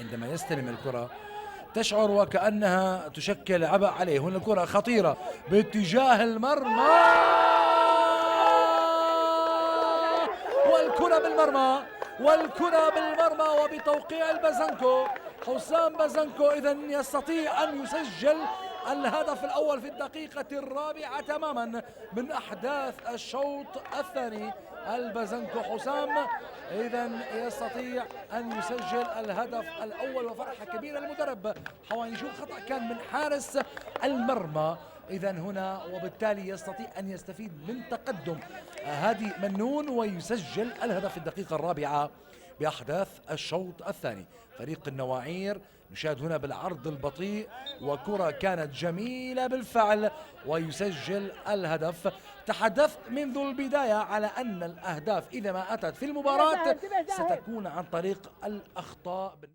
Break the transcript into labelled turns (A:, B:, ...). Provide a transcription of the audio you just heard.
A: عندما يستلم الكرة تشعر وكأنها تشكل عبء عليه. هنا الكرة خطيرة باتجاه المرمى، والكرة بالمرمى، والكرة بالمرمى وبتوقيع البازنكو. حسام بازنكو إذا يستطيع أن يسجل الهدف الأول في الدقيقة الرابعة تماما من أحداث الشوط الثاني. البازنكو حسام إذا يستطيع أن يسجل الهدف الأول، وفرحة كبيرة للمدرب. حاول يشوف خطأ كان من حارس المرمى إذا هنا، وبالتالي يستطيع أن يستفيد من تقدم هادي منون ويسجل الهدف في الدقيقة الرابعة بأحداث الشوط الثاني. فريق النواعير نشاهد هنا بالعرض البطيء، وكرة كانت جميلة بالفعل ويسجل الهدف. تحدثت منذ البداية على أن الأهداف إذا ما أتت في المباراة ستكون عن طريق الأخطاء.